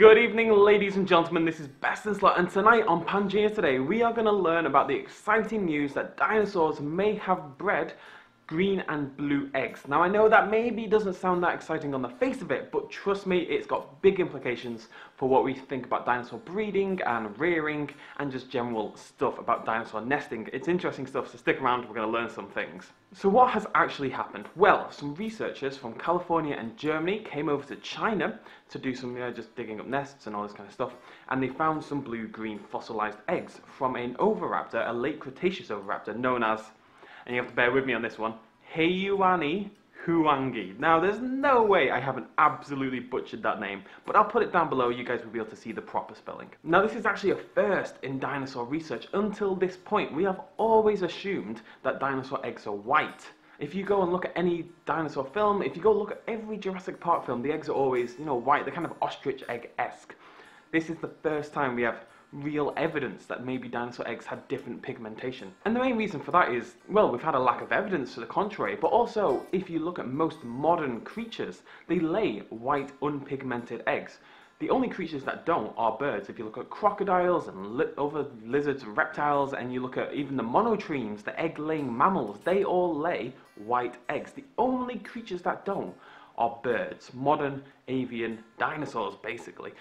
Good evening, ladies and gentlemen, this is BestInSlot, and tonight on Pangaea Today we are going to learn about the exciting news that dinosaurs may have bred green and blue eggs. Now I know that maybe doesn't sound that exciting on the face of it, but trust me, it's got big implications for what we think about dinosaur breeding and rearing and just general stuff about dinosaur nesting. It's interesting stuff, so stick around, we're going to learn some things. So what has actually happened? Well, some researchers from California and Germany came over to China to do some, just digging up nests and all this kind of stuff, and they found some blue-green fossilized eggs from an Oviraptor, a late Cretaceous Oviraptor known as, and you have to bear with me on this one, Heyuani huangi. Now there's no way I haven't absolutely butchered that name, but I'll put it down below, you guys will be able to see the proper spelling. Now this is actually a first in dinosaur research. Until this point we have always assumed that dinosaur eggs are white. If you go and look at any dinosaur film, if you go look at every Jurassic Park film, the eggs are always, white. They're kind of ostrich egg-esque. This is the first time we have real evidence that maybe dinosaur eggs had different pigmentation. And the main reason for that is, well, we've had a lack of evidence to the contrary, but also, if you look at most modern creatures, they lay white, unpigmented eggs. The only creatures that don't are birds. If you look at crocodiles and other lizards and reptiles, and you look at even the monotremes, the egg-laying mammals, they all lay white eggs. The only creatures that don't are birds, modern avian dinosaurs, basically.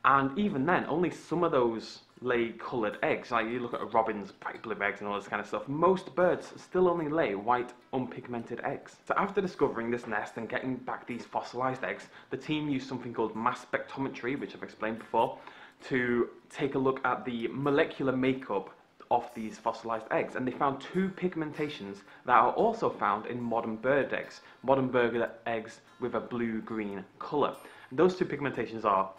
And even then, only some of those lay coloured eggs. Like you look at a robin's bright blue eggs and all this kind of stuff. Most birds still only lay white, unpigmented eggs. So after discovering this nest and getting back these fossilised eggs, the team used something called mass spectrometry, which I've explained before, to take a look at the molecular makeup of these fossilised eggs. And they found two pigmentations that are also found in modern bird eggs. Modern bird eggs with a blue-green colour. Those two pigmentations are,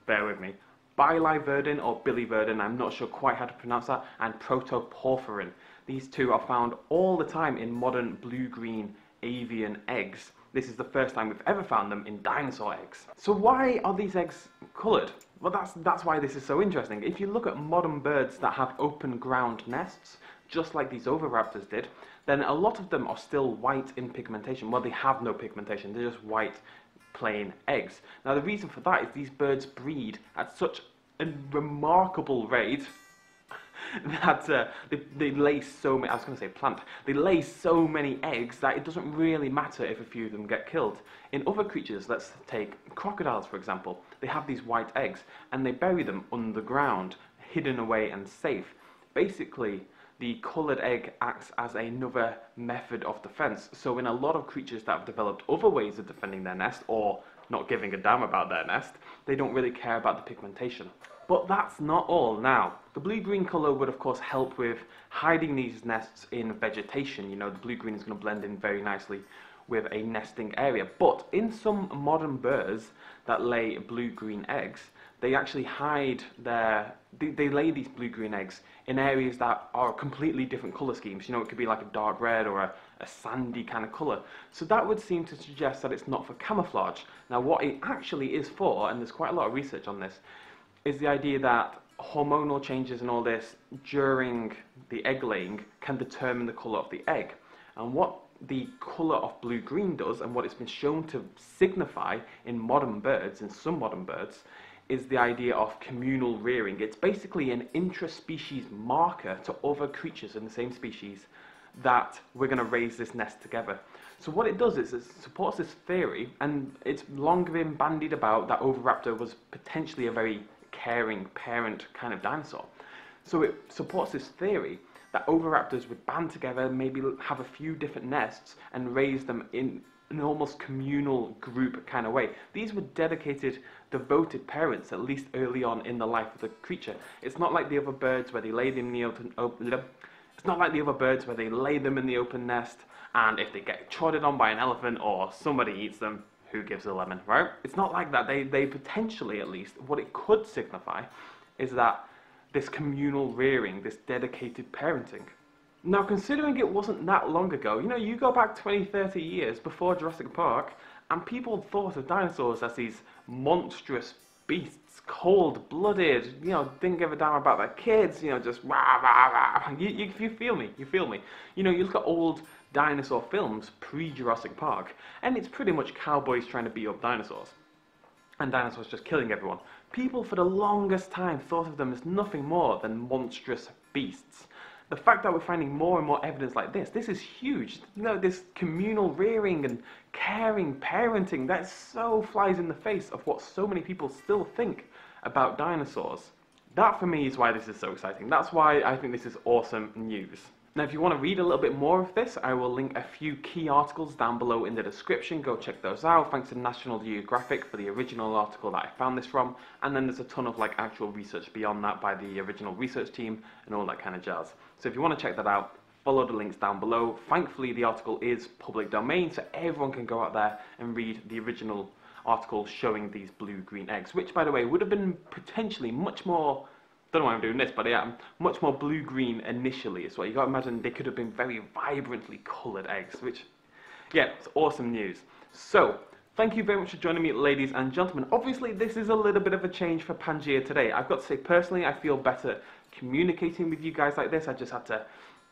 bear with me, biliverdin or biliverdin, I'm not sure quite how to pronounce that, and protoporphyrin. These two are found all the time in modern blue-green avian eggs. This is the first time we've ever found them in dinosaur eggs. So why are these eggs coloured? Well, that's why this is so interesting. If you look at modern birds that have open ground nests, just like these Oviraptors did, then a lot of them are still white in pigmentation. Well, they have no pigmentation, they're just white plain eggs. Now the reason for that is these birds breed at such a remarkable rate that they lay so many, I was going to say plant, they lay so many eggs that it doesn't really matter if a few of them get killed. In other creatures, let's take crocodiles for example, they have these white eggs and they bury them underground, hidden away and safe. Basically, the coloured egg acts as another method of defence. So in a lot of creatures that have developed other ways of defending their nest, or not giving a damn about their nest, they don't really care about the pigmentation. But that's not all now. The blue-green colour would of course help with hiding these nests in vegetation. The blue-green is going to blend in very nicely with a nesting area. But in some modern birds that lay blue-green eggs, they actually hide they lay these blue-green eggs in areas that are completely different colour schemes. It could be like a dark red or a sandy kind of colour. So that would seem to suggest that it's not for camouflage. Now what it actually is for, and there's quite a lot of research on this, is the idea that hormonal changes and all this during the egg laying can determine the colour of the egg. And what the colour of blue-green does, and what it's been shown to signify in modern birds, in some modern birds, is the idea of communal rearing. It's basically an intra-species marker to other creatures in the same species that we're going to raise this nest together. So what it does is it supports this theory, and it's long been bandied about that Oviraptor was potentially a very caring parent kind of dinosaur. So it supports this theory that Oviraptors would band together, maybe have a few different nests and raise them in an almost communal group kind of way. These were dedicated, devoted parents, at least early on in the life of the creature. It's not like the other birds where they lay them in the it's not like the other birds where they lay them in the open nest, and if they get trodden on by an elephant or somebody eats them, who gives a lemon, right? It's not like that. They potentially, at least, what it could signify is that this communal rearing, this dedicated parenting. Now, considering it wasn't that long ago, you go back 20, 30 years before Jurassic Park, and people thought of dinosaurs as these monstrous beasts, cold-blooded, didn't give a damn about their kids, just rah, rah, rah. You feel me, you feel me. You look at old dinosaur films pre-Jurassic Park, and it's pretty much cowboys trying to beat up dinosaurs. And dinosaurs just killing everyone. People for the longest time thought of them as nothing more than monstrous beasts. The fact that we're finding more and more evidence like this is huge. You know, this communal rearing and caring parenting, that so flies in the face of what so many people still think about dinosaurs. That for me is why this is so exciting. That's why I think this is awesome news. Now if you want to read a little bit more of this, I will link a few key articles down below in the description. Go check those out. Thanks to National Geographic for the original article that I found this from. And then there's a ton of like actual research beyond that by the original research team and all that kind of jazz. So if you want to check that out, follow the links down below. Thankfully the article is public domain, so everyone can go out there and read the original article showing these blue-green eggs, which by the way would have been potentially much more, don't know why I'm doing this, but yeah, much more blue-green initially. So you got to imagine they could have been very vibrantly coloured eggs, which, yeah, it's awesome news. So, thank you very much for joining me, ladies and gentlemen. Obviously, this is a little bit of a change for Pangaea Today. I've got to say, personally, I feel better communicating with you guys like this. I just had to,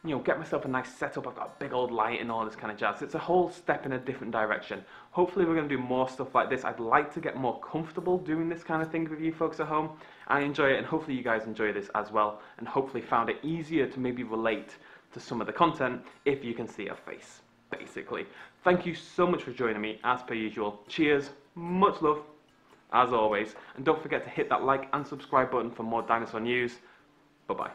you know, get myself a nice setup. I've got a big old light and all this kind of jazz. It's a whole step in a different direction. Hopefully we're going to do more stuff like this. I'd like to get more comfortable doing this kind of thing with you folks at home. I enjoy it, and hopefully you guys enjoy this as well, and hopefully found it easier to maybe relate to some of the content if you can see a face, basically. Thank you so much for joining me, as per usual. Cheers, much love, as always, and don't forget to hit that like and subscribe button for more dinosaur news. Bye-bye.